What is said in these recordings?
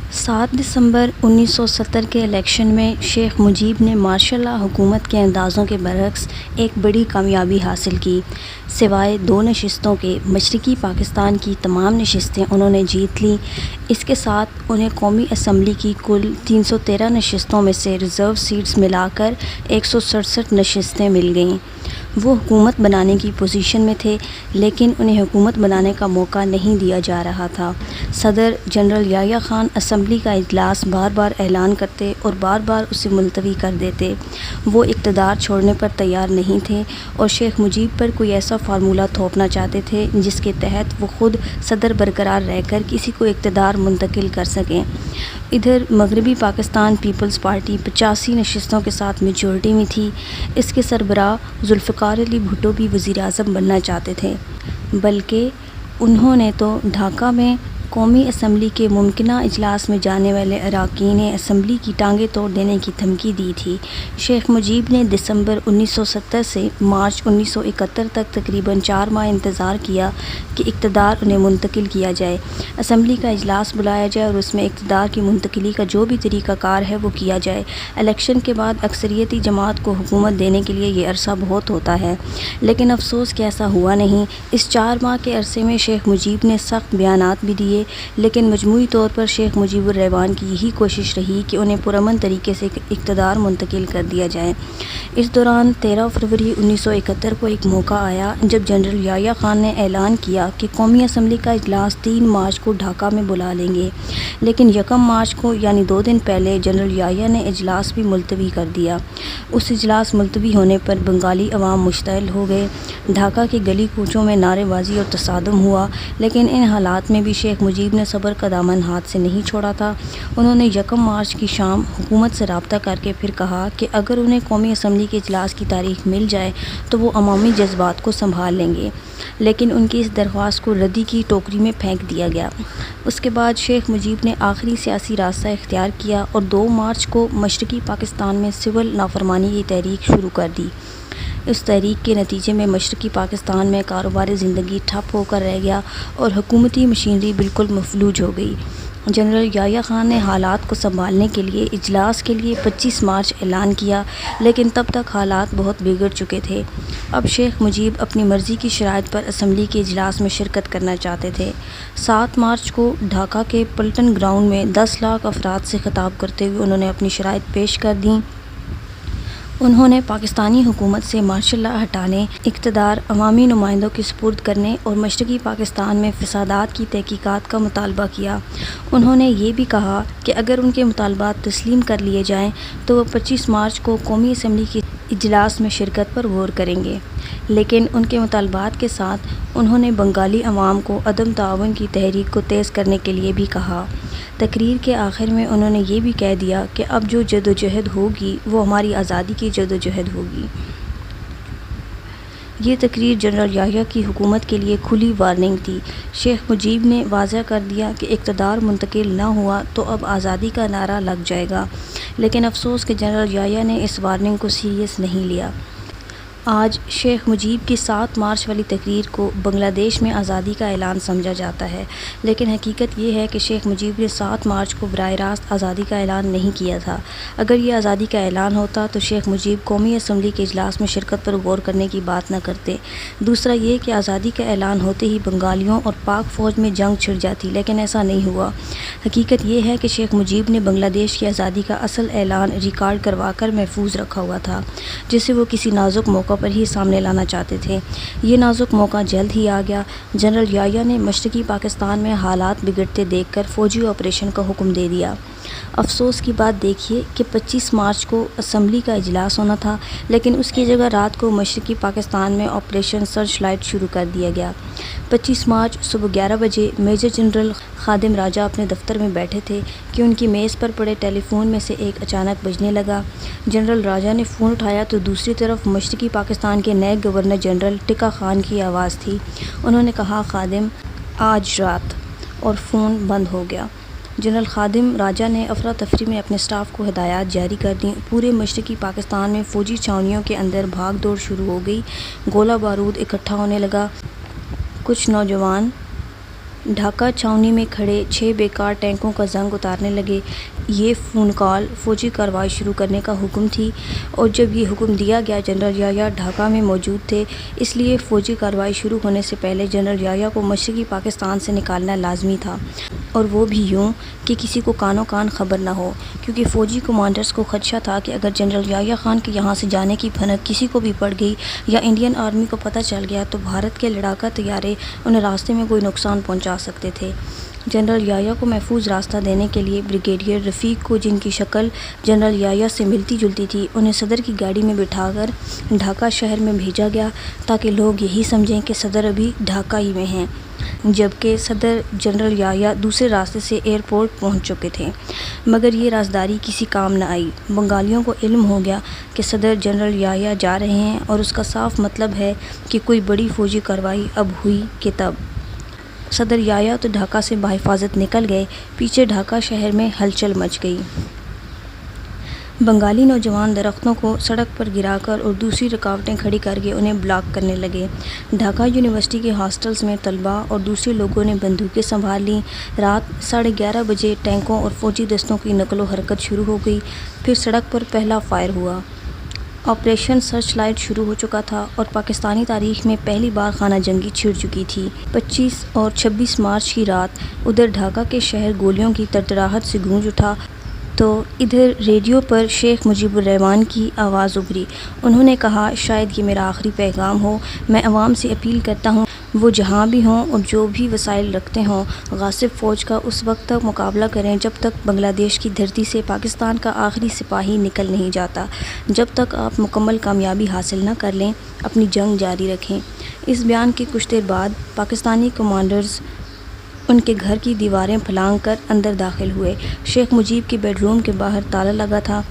7 دسمبر 1970 کے الیکشن میں شیخ مجیب نے ماشاء اللہ حکومت کے اندازوں کے برعکس ایک بڑی کامیابی حاصل کی۔ سوائے 2 نشستوں کے مشرقی پاکستان کی تمام نشستیں انہوں نے جیت لیں۔ اس کے ساتھ انہیں قومی اسمبلی کی کل 313 نشستوں میں سے ریزرو سیٹس ملا کر 167 نشستیں مل گئیں۔ وہ حکومت بنانے کی پوزیشن میں تھے، لیکن انہیں حکومت بنانے کا موقع نہیں دیا جا رہا تھا۔ صدر جنرل یحییٰ خان اسمبلی کا اجلاس بار بار اعلان کرتے اور بار بار اسے ملتوی کر دیتے۔ وہ اقتدار چھوڑنے پر تیار نہیں تھے اور شیخ مجیب پر کوئی ایسا فارمولہ تھوپنا چاہتے تھے جس کے تحت وہ خود صدر برقرار رہ کر کسی کو اقتدار منتقل کر سکیں۔ ادھر مغربی پاکستان پیپلز پارٹی 85 نشستوں کے ساتھ میجورٹی میں تھی۔ اس کے سربراہ ذوالفقار علی بھٹو بھی وزیر اعظم بننا چاہتے تھے، بلکہ انہوں نے تو ڈھاکہ میں قومی اسمبلی کے ممکنہ اجلاس میں جانے والے اراکین اسمبلی کی ٹانگیں توڑ دینے کی دھمکی دی تھی۔ شیخ مجیب نے دسمبر 1970 سے مارچ 1971 تک تقریباً 4 ماہ انتظار کیا کہ اقتدار انہیں منتقل کیا جائے، اسمبلی کا اجلاس بلایا جائے اور اس میں اقتدار کی منتقلی کا جو بھی طریقہ کار ہے وہ کیا جائے۔ الیکشن کے بعد اکثریتی جماعت کو حکومت دینے کے لیے یہ عرصہ بہت ہوتا ہے، لیکن افسوس کہ ایسا ہوا نہیں۔ اس 4 ماہ کے عرصے میں شیخ مجیب نے سخت بیانات بھی دیے، لیکن مجموعی طور پر شیخ مجیب الرحمن کی یہی کوشش رہی کہ انہیں پرامن طریقے سے اقتدار منتقل کر دیا جائے۔ اس دوران 13 فروری 1971 کو ایک موقع آیا جب جنرل یحییٰ خان نے اعلان کیا کہ قومی اسمبلی کا اجلاس 3 مارچ کو ڈھاکہ میں بلا لیں گے، لیکن 1 مارچ کو یعنی 2 دن پہلے جنرل یحییٰ نے اجلاس بھی ملتوی کر دیا۔ اس اجلاس ملتوی ہونے پر بنگالی عوام مشتعل ہو گئے۔ ڈھاکہ کے گلی کوچوں میں نعرے بازی اور تصادم ہوا، لیکن ان حالات میں بھی شیخ مجیب نے صبر کا دامن ہاتھ سے نہیں چھوڑا تھا۔ انہوں نے 1 مارچ کی شام حکومت سے رابطہ کر کے پھر کہا کہ اگر انہیں قومی اسمبلی کے اجلاس کی تاریخ مل جائے تو وہ عوامی جذبات کو سنبھال لیں گے، لیکن ان کی اس درخواست کو ردی کی ٹوکری میں پھینک دیا گیا۔ اس کے بعد شیخ مجیب نے آخری سیاسی راستہ اختیار کیا اور 2 مارچ کو مشرقی پاکستان میں سول نافرمانی کی تحریک شروع کر دی۔ اس تحریک کے نتیجے میں مشرقی پاکستان میں کاروباری زندگی ٹھپ ہو کر رہ گیا اور حکومتی مشینری بالکل مفلوج ہو گئی۔ جنرل یحییٰ خان نے حالات کو سنبھالنے کے لیے اجلاس کے لیے 25 مارچ اعلان کیا، لیکن تب تک حالات بہت بگڑ چکے تھے۔ اب شیخ مجیب اپنی مرضی کی شرائط پر اسمبلی کے اجلاس میں شرکت کرنا چاہتے تھے۔ 7 مارچ کو ڈھاکہ کے پلٹن گراؤنڈ میں 10 لاکھ افراد سے خطاب کرتے ہوئے انہوں نے اپنی شرائط پیش کر دیں۔ انہوں نے پاکستانی حکومت سے مارشل لا ہٹانے، اقتدار عوامی نمائندوں کے سپرد کرنے اور مشرقی پاکستان میں فسادات کی تحقیقات کا مطالبہ کیا۔ انہوں نے یہ بھی کہا کہ اگر ان کے مطالبات تسلیم کر لیے جائیں تو وہ 25 مارچ کو قومی اسمبلی کے اجلاس میں شرکت پر غور کریں گے، لیکن ان کے مطالبات کے ساتھ انہوں نے بنگالی عوام کو عدم تعاون کی تحریک کو تیز کرنے کے لیے بھی کہا۔ تقریر کے آخر میں انہوں نے یہ بھی کہہ دیا کہ اب جو جدوجہد ہوگی وہ ہماری آزادی کی جدوجہد ہوگی۔ یہ تقریر جنرل یحییٰ کی حکومت کے لیے کھلی وارننگ تھی۔ شیخ مجیب نے واضح کر دیا کہ اقتدار منتقل نہ ہوا تو اب آزادی کا نعرہ لگ جائے گا، لیکن افسوس کہ جنرل یحییٰ نے اس وارننگ کو سیریس نہیں لیا۔ آج شیخ مجیب کی 7 مارچ والی تقریر کو بنگلہ دیش میں آزادی کا اعلان سمجھا جاتا ہے، لیکن حقیقت یہ ہے کہ شیخ مجیب نے 7 مارچ کو براہ راست آزادی کا اعلان نہیں کیا تھا۔ اگر یہ آزادی کا اعلان ہوتا تو شیخ مجیب قومی اسمبلی کے اجلاس میں شرکت پر غور کرنے کی بات نہ کرتے۔ دوسرا یہ کہ آزادی کا اعلان ہوتے ہی بنگالیوں اور پاک فوج میں جنگ چھڑ جاتی، لیکن ایسا نہیں ہوا۔ حقیقت یہ ہے کہ شیخ مجیب نے بنگلہ دیش کی آزادی کا اصل اعلان ریکارڈ کروا کر محفوظ رکھا ہوا تھا، جسے وہ کسی نازک موقع پر ہی سامنے لانا چاہتے تھے۔ یہ نازک موقع جلد ہی آ گیا۔ جنرل یحییٰ نے مشرقی پاکستان میں حالات بگڑتے دیکھ کر فوجی آپریشن کا حکم دے دیا۔ افسوس کی بات دیکھیے کہ 25 مارچ کو اسمبلی کا اجلاس ہونا تھا، لیکن اس کی جگہ رات کو مشرقی پاکستان میں آپریشن سرچ لائٹ شروع کر دیا گیا۔ 25 مارچ صبح 11 بجے میجر جنرل خادم راجہ اپنے دفتر میں بیٹھے تھے کہ ان کی میز پر پڑے ٹیلی فون میں سے ایک اچانک بجنے لگا۔ جنرل راجہ نے فون اٹھایا تو دوسری طرف مشرقی پاکستان کے نئے گورنر جنرل ٹکا خان کی آواز تھی۔ انہوں نے کہا، خادم آج رات، اور فون بند ہو گیا۔ جنرل خادم راجہ نے افراتفری میں اپنے سٹاف کو ہدایات جاری کر دیں۔ پورے مشرقی پاکستان میں فوجی چھاؤنیوں کے اندر بھاگ دوڑ شروع ہو گئی، گولہ بارود اکٹھا ہونے لگا۔ کچھ نوجوان ڈھاکہ چھاؤنی میں کھڑے 6 بیکار ٹینکوں کا زنگ اتارنے لگے۔ یہ فون کال فوجی کارروائی شروع کرنے کا حکم تھی، اور جب یہ حکم دیا گیا جنرل یحییٰ ڈھاکہ میں موجود تھے، اس لیے فوجی کارروائی شروع ہونے سے پہلے جنرل یحییٰ کو مشرقی پاکستان سے نکالنا لازمی تھا، اور وہ بھی یوں کہ کسی کو کانوں کان خبر نہ ہو، کیونکہ فوجی کمانڈرز کو خدشہ تھا کہ اگر جنرل یحییٰ خان کے یہاں سے جانے کی بھنک کسی کو بھی پڑ گئی یا انڈین آرمی کو پتہ چل گیا تو بھارت کے لڑاکا طیارے انہیں راستے میں کوئی نقصان پہنچا سکتے تھے۔ جنرل یحییٰ کو محفوظ راستہ دینے کے لیے بریگیڈیئر رفیق کو، جن کی شکل جنرل یحییٰ سے ملتی جلتی تھی، انہیں صدر کی گاڑی میں بٹھا کر ڈھاکہ شہر میں بھیجا گیا تاکہ لوگ یہی سمجھیں کہ صدر ابھی ڈھاکہ ہی میں ہیں، جبکہ صدر جنرل یحییٰ دوسرے راستے سے ایئرپورٹ پہنچ چکے تھے۔ مگر یہ رازداری کسی کام نہ آئی۔ بنگالیوں کو علم ہو گیا کہ صدر جنرل یحییٰ جا رہے ہیں، اور اس کا صاف مطلب ہے کہ کوئی بڑی فوجی کارروائی اب ہوئی کہ تب۔ صدر یحییٰ تو ڈھاکہ سے بحفاظت نکل گئے، پیچھے ڈھاکہ شہر میں ہلچل مچ گئی۔ بنگالی نوجوان درختوں کو سڑک پر گرا کر اور دوسری رکاوٹیں کھڑی کر کے انہیں بلاک کرنے لگے۔ ڈھاکہ یونیورسٹی کے ہاسٹلز میں طلباء اور دوسرے لوگوں نے بندوقیں سنبھال لیں۔ رات 11:30 بجے ٹینکوں اور فوجی دستوں کی نقل و حرکت شروع ہو گئی۔ پھر سڑک پر پہلا فائر ہوا۔ آپریشن سرچ لائٹ شروع ہو چکا تھا، اور پاکستانی تاریخ میں پہلی بار خانہ جنگی چھڑ چکی تھی۔ 25 اور 26 مارچ کی رات ادھر ڈھاکہ کے شہر گولیوں کی تڑتڑاہٹ سے گونج اٹھا تو ادھر ریڈیو پر شیخ مجیب الرحمان کی آواز ابھری۔ انہوں نے کہا، شاید یہ میرا آخری پیغام ہو۔ میں عوام سے اپیل کرتا ہوں، وہ جہاں بھی ہوں اور جو بھی وسائل رکھتے ہوں، غاصب فوج کا اس وقت تک مقابلہ کریں جب تک بنگلہ دیش کی دھرتی سے پاکستان کا آخری سپاہی نکل نہیں جاتا۔ جب تک آپ مکمل کامیابی حاصل نہ کر لیں، اپنی جنگ جاری رکھیں۔ اس بیان کے کچھ دیر بعد پاکستانی کمانڈرز ان کے گھر کی دیواریں پھلانگ کر اندر داخل ہوئے۔ شیخ مجیب کے بیڈ روم کے باہر تالا لگا تھا۔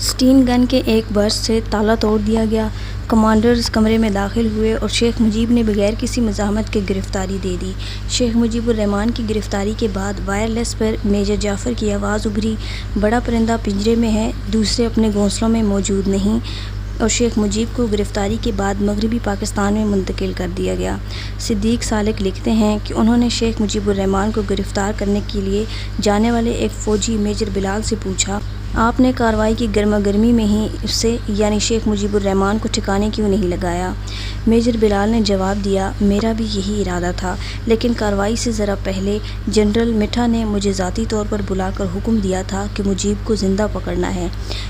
سٹین گن کے ایک برسٹ سے تالا توڑ دیا گیا۔ کمانڈرز کمرے میں داخل ہوئے اور شیخ مجیب نے بغیر کسی مزاحمت کے گرفتاری دے دی۔ شیخ مجیب الرحمان کی گرفتاری کے بعد وائرلیس پر میجر جعفر کی آواز ابھری، بڑا پرندہ پنجرے میں ہے، دوسرے اپنے گھونسلوں میں موجود نہیں، اور شیخ مجیب کو گرفتاری کے بعد مغربی پاکستان میں منتقل کر دیا گیا۔ صدیق سالک لکھتے ہیں کہ انہوں نے شیخ مجیب الرحمان کو گرفتار کرنے کے لیے جانے والے ایک فوجی میجر بلال سے پوچھا، آپ نے کارروائی کی گرما گرمی میں ہی اسے یعنی شیخ مجیب الرحمان کو ٹھکانے کیوں نہیں لگایا؟ میجر بلال نے جواب دیا، میرا بھی یہی ارادہ تھا، لیکن کارروائی سے ذرا پہلے جنرل مٹھا نے مجھے ذاتی طور پر بلا کر حکم دیا تھا کہ مجیب کو زندہ پکڑنا ہے۔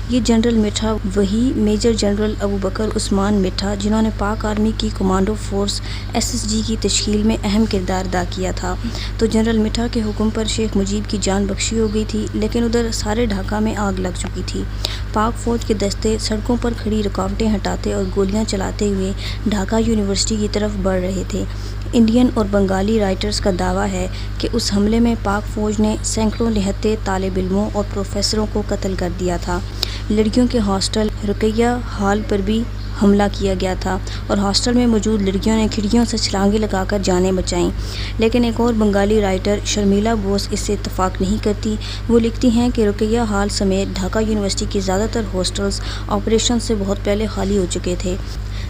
یہ جنرل مٹھا وہی میجر جنرل ابو بکر عثمان مٹھا جنہوں نے پاک آرمی کی کمانڈو فورس SSG کی تشکیل میں اہم کردار ادا کیا تھا۔ تو جنرل مٹھا کے حکم پر شیخ مجیب کی جان بخشی ہو گئی تھی، لیکن ادھر سارے ڈھاکہ میں آگ لگ چکی تھی۔ پاک فوج کے دستے سڑکوں پر کھڑی رکاوٹیں ہٹاتے اور گولیاں چلاتے ہوئے ڈھاکہ یونیورسٹی کی طرف بڑھ رہے تھے۔ انڈین اور بنگالی رائٹرز کا دعویٰ ہے کہ اس حملے میں پاک فوج نے سینکڑوں نہتے طالب علموں اور پروفیسروں کو قتل کر دیا تھا۔ لڑکیوں کے ہاسٹل رقیہ ہال پر بھی حملہ کیا گیا تھا، اور ہاسٹل میں موجود لڑکیوں نے کھڑکیوں سے چھلانگیں لگا کر جانیں بچائیں۔ لیکن ایک اور بنگالی رائٹر شرمیلا بوس اس سے اتفاق نہیں کرتی۔ وہ لکھتی ہیں کہ رقیہ ہال سمیت ڈھاکہ یونیورسٹی کے زیادہ تر ہاسٹلز آپریشن سے بہت پہلے خالی ہو چکے تھے۔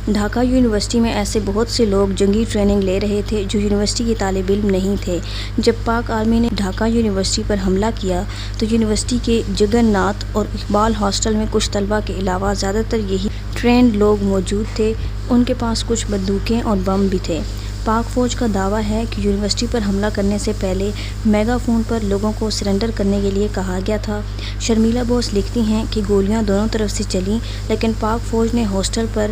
ڈھاکہ یونیورسٹی میں ایسے بہت سے لوگ جنگی ٹریننگ لے رہے تھے جو یونیورسٹی کے طالب علم نہیں تھے۔ جب پاک آرمی نے ڈھاکہ یونیورسٹی پر حملہ کیا تو یونیورسٹی کے جگن ناتھ اور اقبال ہاسٹل میں کچھ طلباء کے علاوہ زیادہ تر یہی ٹرینڈ لوگ موجود تھے۔ ان کے پاس کچھ بندوقیں اور بم بھی تھے۔ پاک فوج کا دعویٰ ہے کہ یونیورسٹی پر حملہ کرنے سے پہلے میگا فون پر لوگوں کو سرنڈر کرنے کے لیے کہا گیا تھا۔ شرمیلا بوس لکھتی ہیں کہ گولیاں دونوں طرف سے چلیں، لیکن پاک فوج نے ہاسٹل پر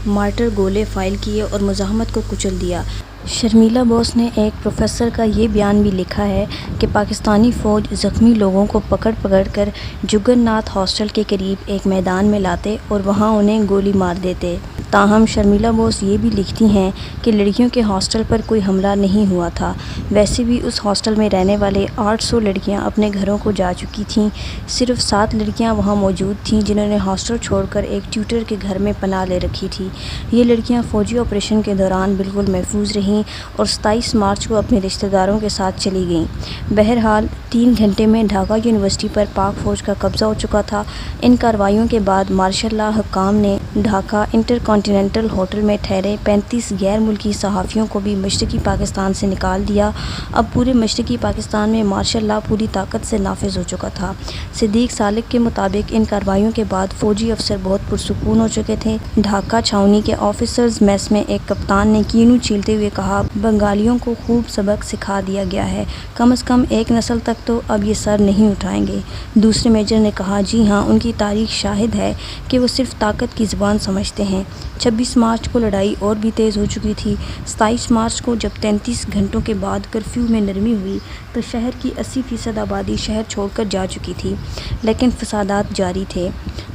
مارٹر گولے فائر کیے اور مزاحمت کو کچل دیا۔ شرمیلا بوس نے ایک پروفیسر کا یہ بیان بھی لکھا ہے کہ پاکستانی فوج زخمی لوگوں کو پکڑ پکڑ کر جگن ناتھ ہاسٹل کے قریب ایک میدان میں لاتے اور وہاں انہیں گولی مار دیتے۔ تاہم شرمیلا بوس یہ بھی لکھتی ہیں کہ لڑکیوں کے ہاسٹل پر کوئی حملہ نہیں ہوا تھا۔ ویسے بھی اس ہاسٹل میں رہنے والے 800 لڑکیاں اپنے گھروں کو جا چکی تھیں۔ صرف 7 لڑکیاں وہاں موجود تھیں جنہوں نے ہاسٹل چھوڑ کر ایک ٹیوٹر کے گھر میں پناہ لے رکھی تھی۔ یہ لڑکیاں فوجی آپریشن کے دوران بالکل محفوظ رہیں اور 27 مارچ کو اپنے رشتہ داروں کے ساتھ چلی گئیں۔ بہرحال 3 گھنٹے میں ڈھاکہ یونیورسٹی پر پاک فوج کا قبضہ ہو چکا تھا۔ ان کارروائیوں کے بعد مارشل لا حکام نے ڈھاکہ انٹر کانٹیننٹل ہوٹل میں ٹھہرے 35 غیر ملکی صحافیوں کو بھی مشرقی پاکستان سے نکال دیا۔ اب پورے مشرقی پاکستان میں مارشل لا پوری طاقت سے نافذ ہو چکا تھا۔ صدیق سالک کے مطابق ان کارروائیوں کے بعد فوجی افسر بہت پرسکون ہو چکے تھے۔ ڈھاکہ چھاؤنی کے آفیسرز میس میں ایک کپتان نے کینو چیلتے ہوئے کہا، بنگالیوں کو خوب سبق سکھا دیا گیا ہے، کم از کم ایک نسل تک تو اب یہ سر نہیں اٹھائیں گے۔ دوسرے میجر نے کہا، جی ہاں، ان کی تاریخ شاہد ہے کہ وہ صرف طاقت کی زبان سمجھتے ہیں۔ 26 مارچ کو لڑائی اور بھی تیز ہو چکی تھی۔ 27 مارچ کو جب 33 گھنٹوں کے بعد کرفیو میں نرمی ہوئی تو شہر کی 80% آبادی شہر چھوڑ کر جا چکی تھی، لیکن فسادات جاری تھے۔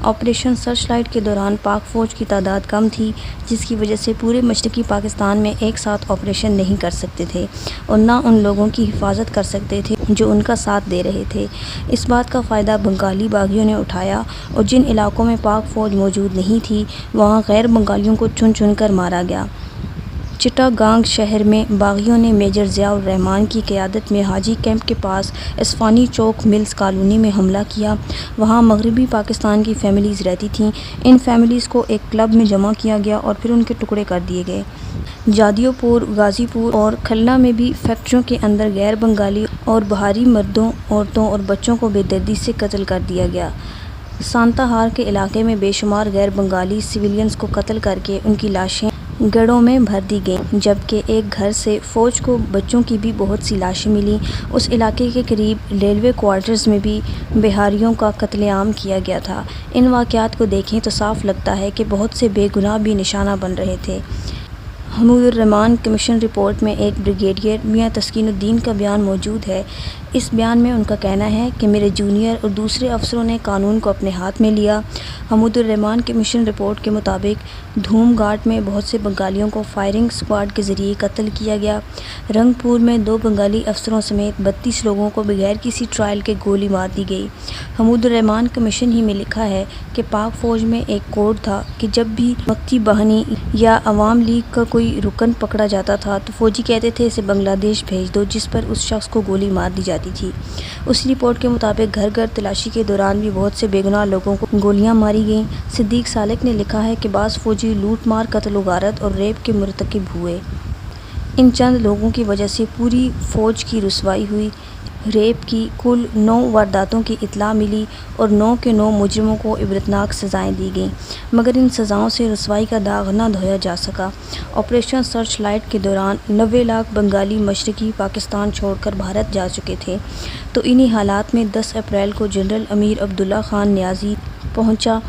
آپریشن سرچ لائٹ کے دوران پاک فوج کی تعداد کم تھی، جس کی وجہ سے پورے مشرقی پاکستان میں ایک ساتھ آپریشن نہیں کر سکتے تھے اور نہ ان لوگوں کی حفاظت کر سکتے تھے جو ان کا ساتھ دے رہے تھے۔ اس بات کا فائدہ بنگالی باغیوں نے اٹھایا اور جن علاقوں میں پاک فوج موجود نہیں تھی وہاں غیر بنگالیوں کو چن چن کر مارا گیا۔ چٹاگانگ شہر میں باغیوں نے میجر ضیاء الرحمان کی قیادت میں حاجی کیمپ کے پاس اصفانی چوک ملز کالونی میں حملہ کیا۔ وہاں مغربی پاکستان کی فیملیز رہتی تھیں۔ ان فیملیز کو ایک کلب میں جمع کیا گیا اور پھر ان کے ٹکڑے کر دیے گئے۔ جادیو پور، غازی پور اور کھلنا میں بھی فیکٹریوں کے اندر غیر بنگالی اور بہاری مردوں، عورتوں اور بچوں کو بے دردی سے قتل کر دیا گیا۔ سانتا ہار کے علاقے میں بے شمار غیر بنگالی سویلینز کو قتل کر کے ان کی لاشیں گڑھوں میں بھر دی گئیں، جبکہ ایک گھر سے فوج کو بچوں کی بھی بہت سی لاشیں ملیں۔ اس علاقے کے قریب ریلوے کوارٹرز میں بھی بہاریوں کا قتل عام کیا گیا تھا۔ ان واقعات کو دیکھیں تو صاف لگتا ہے کہ بہت سے بے گناہ بھی نشانہ بن رہے تھے۔ حمود الرحمان کمیشن رپورٹ میں ایک بریگیڈیئر میاں تسکین الدین کا بیان موجود ہے۔ اس بیان میں ان کا کہنا ہے کہ میرے جونیئر اور دوسرے افسروں نے قانون کو اپنے ہاتھ میں لیا۔ حمود الرحمان کمیشن رپورٹ کے مطابق دھوم گھاٹ میں بہت سے بنگالیوں کو فائرنگ اسکواڈ کے ذریعے قتل کیا گیا۔ رنگ پور میں 2 بنگالی افسروں سمیت 32 لوگوں کو بغیر کسی ٹرائل کے گولی مار دی گئی۔ حمود الرحمان کمیشن ہی میں لکھا ہے کہ پاک فوج میں ایک کوڈ تھا کہ جب بھی مکتی بہنی یا عوام لیگ کا کوئی رکن پکڑا جاتا تھا تو فوجی کہتے تھے اسے بنگلہ دیش بھیج دو، جس پر اس شخص کو گولی مار دی جاتی تھی۔ اسی رپورٹ کے مطابق گھر گھر تلاشی کے دوران بھی بہت سے بے گناہ لوگوں کو گولیاں ماری گئیں۔ صدیق سالک نے لکھا ہے کہ بعض فوجی لوٹ مار، قتل و غارت اور ریپ کے مرتکب ہوئے۔ ان چند لوگوں کی وجہ سے پوری فوج کی رسوائی ہوئی۔ ریپ کی کل 9 وارداتوں کی اطلاع ملی اور 9 کے 9 مجرموں کو عبرتناک سزائیں دی گئیں، مگر ان سزاؤں سے رسوائی کا داغ نہ دھویا جا سکا۔ آپریشن سرچ لائٹ کے دوران 90 لاکھ بنگالی مشرقی پاکستان چھوڑ کر بھارت جا چکے تھے، تو انہی حالات میں 10 اپریل کو جنرل امیر عبداللہ خان نیازی پہنچا۔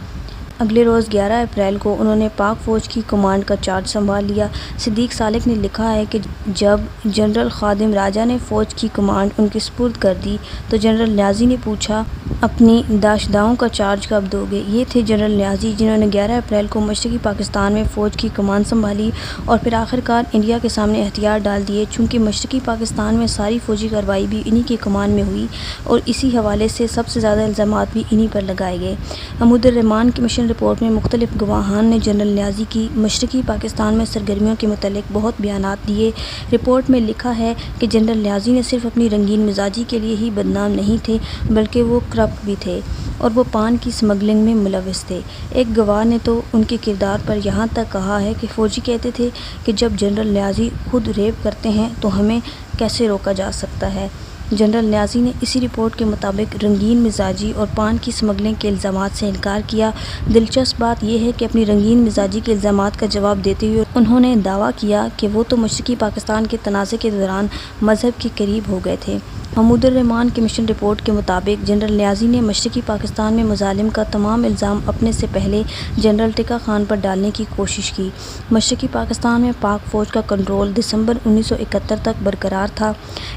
اگلے روز 11 اپریل کو انہوں نے پاک فوج کی کمانڈ کا چارج سنبھال لیا۔ صدیق سالک نے لکھا ہے کہ جب جنرل خادم راجہ نے فوج کی کمانڈ ان کے سپرد کر دی تو جنرل نیازی نے پوچھا، اپنی داشداؤں کا چارج کب دو گے؟ یہ تھے جنرل نیازی جنہوں نے 11 اپریل کو مشرقی پاکستان میں فوج کی کمان سنبھالی اور پھر آخرکار انڈیا کے سامنے ہتھیار ڈال دیے۔ چونکہ مشرقی پاکستان میں ساری فوجی کارروائی بھی انہی کی کمان میں ہوئی اور اسی حوالے سے سب سے زیادہ الزامات بھی انہی پر لگائے گئے۔ حمود الرحمان کمیشن رپورٹ میں مختلف گواہان نے جنرل نیازی کی مشرقی پاکستان میں سرگرمیوں کے متعلق بہت بیانات دیے۔ رپورٹ میں لکھا ہے کہ جنرل نیازی نے صرف اپنی رنگین مزاجی کے لیے ہی بدنام نہیں تھے بلکہ وہ کرپٹ بھی تھے اور وہ پان کی سمگلنگ میں ملوث تھے۔ ایک گواہ نے تو ان کے کردار پر یہاں تک کہا ہے کہ فوجی کہتے تھے کہ جب جنرل نیازی خود ریپ کرتے ہیں تو ہمیں کیسے روکا جا سکتا ہے۔ جنرل نیازی نے اسی رپورٹ کے مطابق رنگین مزاجی اور پان کی سمگلنگ کے الزامات سے انکار کیا۔ دلچسپ بات یہ ہے کہ اپنی رنگین مزاجی کے الزامات کا جواب دیتے ہوئے انہوں نے دعویٰ کیا کہ وہ تو مشرقی پاکستان کے تنازع کے دوران مذہب کے قریب ہو گئے تھے۔ حمود الرحمان کمیشن رپورٹ کے مطابق جنرل نیازی نے مشرقی پاکستان میں مظالم کا تمام الزام اپنے سے پہلے جنرل ٹکا خان پر ڈالنے کی کوشش کی۔ مشرقی پاکستان میں پاک فوج کا کنٹرول دسمبر 1971 تک برقرار تھا،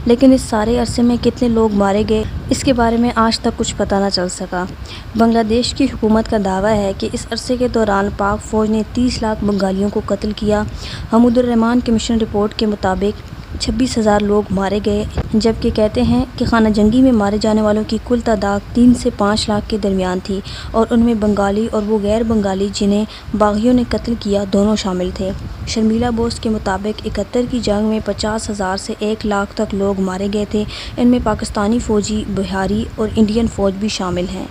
لیکن اس سارے عرصے میں کتنے لوگ مارے گئے اس کے بارے میں آج تک کچھ پتہ نہ چل سکا۔ بنگلہ دیش کی حکومت کا دعویٰ ہے کہ اس عرصے کے دوران پاک فوج نے 30 لاکھ بنگالیوں کو قتل کیا۔ حمود الرحمان کمیشن رپورٹ کے مطابق 26,000 لوگ مارے گئے، جبکہ کہتے ہیں کہ خانہ جنگی میں مارے جانے والوں کی کل تعداد 3 سے 5 لاکھ کے درمیان تھی اور ان میں بنگالی اور وہ غیر بنگالی جنہیں باغیوں نے قتل کیا دونوں شامل تھے۔ شرمیلا بوس کے مطابق 71 کی جنگ میں 50,000 سے 1 لاکھ تک لوگ مارے گئے تھے۔ ان میں پاکستانی فوجی، بہاری اور انڈین فوج بھی شامل ہیں۔